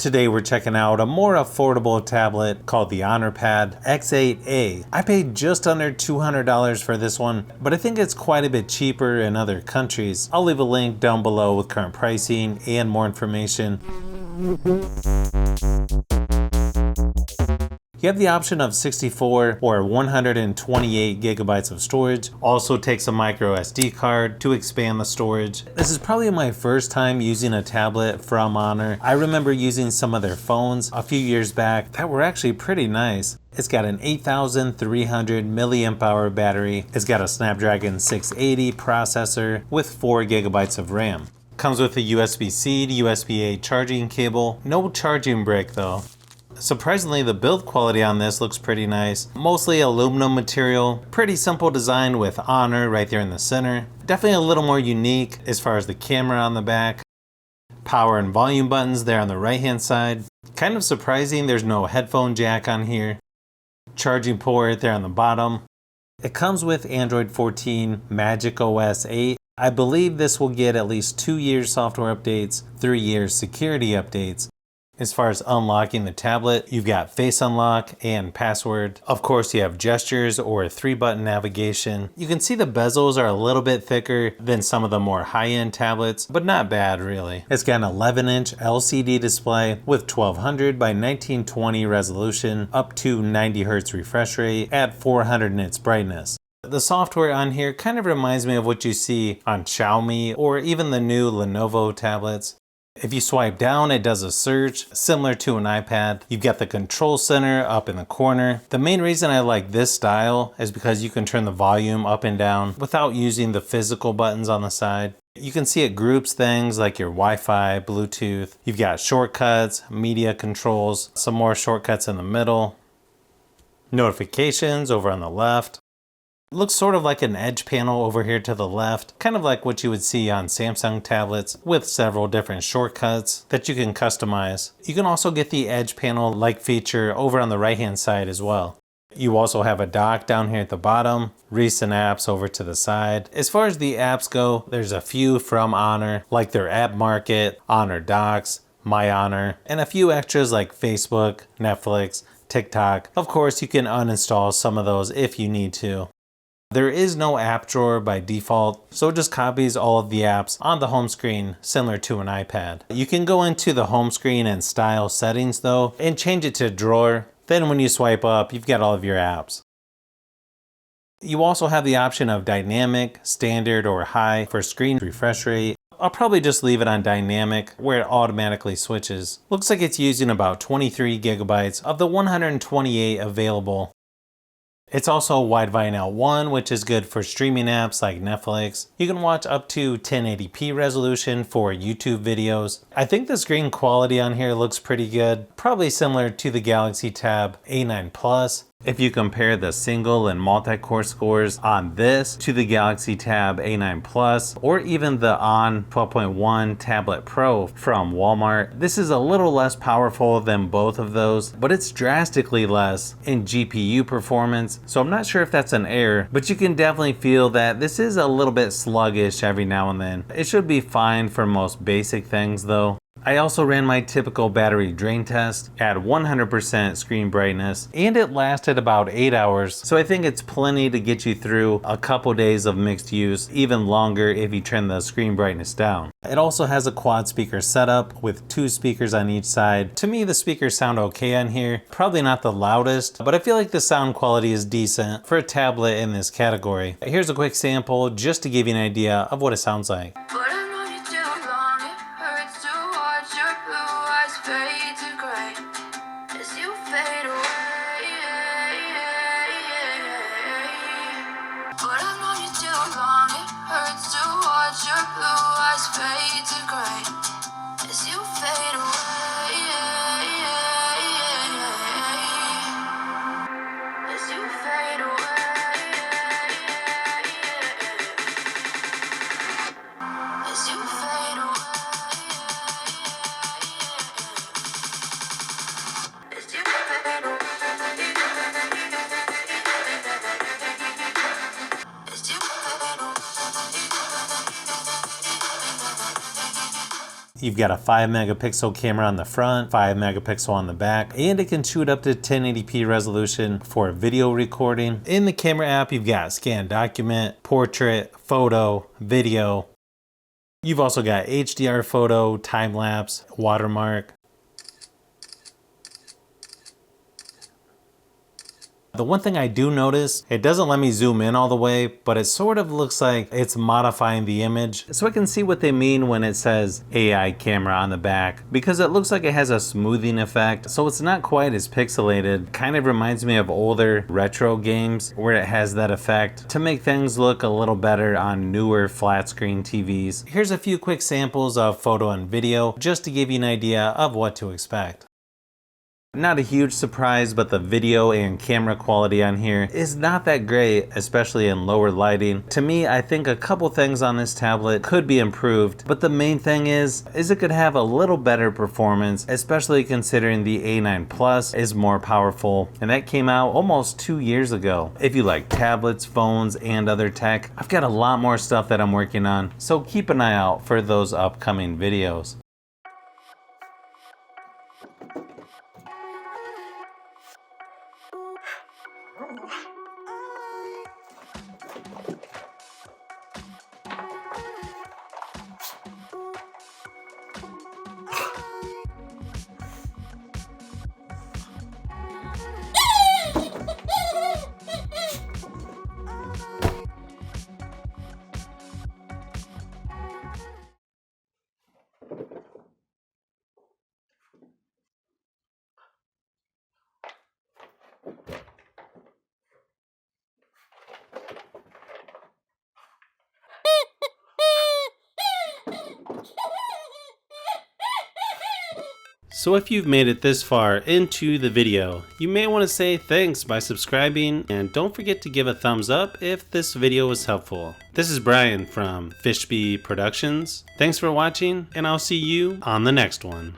Today we're checking out a more affordable tablet called the Honor Pad X8a. I paid just under $200 for this one, but I think it's quite a bit cheaper in other countries. I'll leave a link down below with current pricing and more information. You have the option of 64 or 128 gigabytes of storage. Also takes a micro SD card to expand the storage. This is probably my first time using a tablet from Honor. I remember using some of their phones a few years back that were actually pretty nice. It's got an 8,300 milliamp hour battery. It's got a Snapdragon 680 processor with 4 gigabytes of RAM. Comes with a USB-C to USB-A charging cable. No charging brick though. Surprisingly, the build quality on this looks pretty nice. Mostly aluminum material, pretty simple design with Honor right there in the center. Definitely a little more unique as far as the camera on the back. Power and volume buttons there on the right hand side. Kind of surprising there's no headphone jack on here. Charging port there on the bottom. It comes with Android 14, Magic OS 8. I believe this will get at least 2 years software updates, 3 years security updates. As far as unlocking the tablet, you've got face unlock and password. Of course, you have gestures or 3-button navigation. You can see the bezels are a little bit thicker than some of the more high-end tablets, but not bad really. It's got an 11-inch LCD display with 1200 by 1920 resolution, up to 90 Hz refresh rate at 400 nits brightness. The software on here kind of reminds me of what you see on Xiaomi or even the new Lenovo tablets. If you swipe down, it does a search similar to an iPad. You've got the control center up in the corner. The main reason I like this style is because you can turn the volume up and down without using the physical buttons on the side. You can see it groups things like your Wi-Fi, Bluetooth. You've got shortcuts, media controls, some more shortcuts in the middle. Notifications over on the left. Looks sort of like an edge panel over here to the left, kind of like what you would see on Samsung tablets with several different shortcuts that you can customize. You can also get the edge panel like feature over on the right hand side as well. You also have a dock down here at the bottom, recent apps over to the side. As far as the apps go, there's a few from Honor, like their App Market, Honor Docs, My Honor, and a few extras like Facebook, Netflix, TikTok. Of course, you can uninstall some of those if you need to. There is no app drawer by default, so it just copies all of the apps on the home screen, similar to an iPad. You can go into the home screen and style settings though, and change it to drawer. Then when you swipe up, you've got all of your apps. You also have the option of dynamic, standard, or high for screen refresh rate. I'll probably just leave it on dynamic where it automatically switches. Looks like it's using about 23 gigabytes of the 128 available. It's also widevine L1, which is good for streaming apps like Netflix. You can watch up to 1080p resolution for YouTube videos. I think the screen quality on here looks pretty good, probably similar to the Galaxy Tab A9 Plus. If you compare the single and multi-core scores on this to the Galaxy Tab A9 Plus or even the On 12.1 Tablet Pro from Walmart, this is a little less powerful than both of those, but it's drastically less in GPU performance, so I'm not sure if that's an error, but you can definitely feel that this is a little bit sluggish every now and then. It should be fine for most basic things though. I also ran my typical battery drain test at 100% screen brightness, and it lasted about 8 hours, so I think it's plenty to get you through a couple days of mixed use, even longer if you turn the screen brightness down. It also has a quad speaker setup with 2 speakers on each side. To me, the speakers sound okay on here. Probably not the loudest, but I feel like the sound quality is decent for a tablet in this category. Here's a quick sample just to give you an idea of what it sounds like. You've got a 5 megapixel camera on the front, 5 megapixel on the back, and it can shoot up to 1080p resolution for video recording. In the camera app, you've got scan document, portrait, photo, video. You've also got HDR photo, time lapse, watermark. The one thing I do notice, it doesn't let me zoom in all the way, but it sort of looks like it's modifying the image. So I can see what they mean when it says AI camera on the back, because it looks like it has a smoothing effect. So it's not quite as pixelated. Kind of reminds me of older retro games where it has that effect to make things look a little better on newer flat screen TVs. Here's a few quick samples of photo and video just to give you an idea of what to expect. Not a huge surprise, but the video and camera quality on here is not that great, especially in lower lighting. To me, I think a couple things on this tablet could be improved, but the main thing is it could have a little better performance, especially considering the A9 Plus is more powerful, and that came out almost 2 years ago. If you like tablets, phones, and other tech, I've got a lot more stuff that I'm working on, so keep an eye out for those upcoming videos. So if you've made it this far into the video, you may want to say thanks by subscribing, and don't forget to give a thumbs up if this video was helpful. This is Brian from Fishbee Productions. Thanks for watching, and I'll see you on the next one.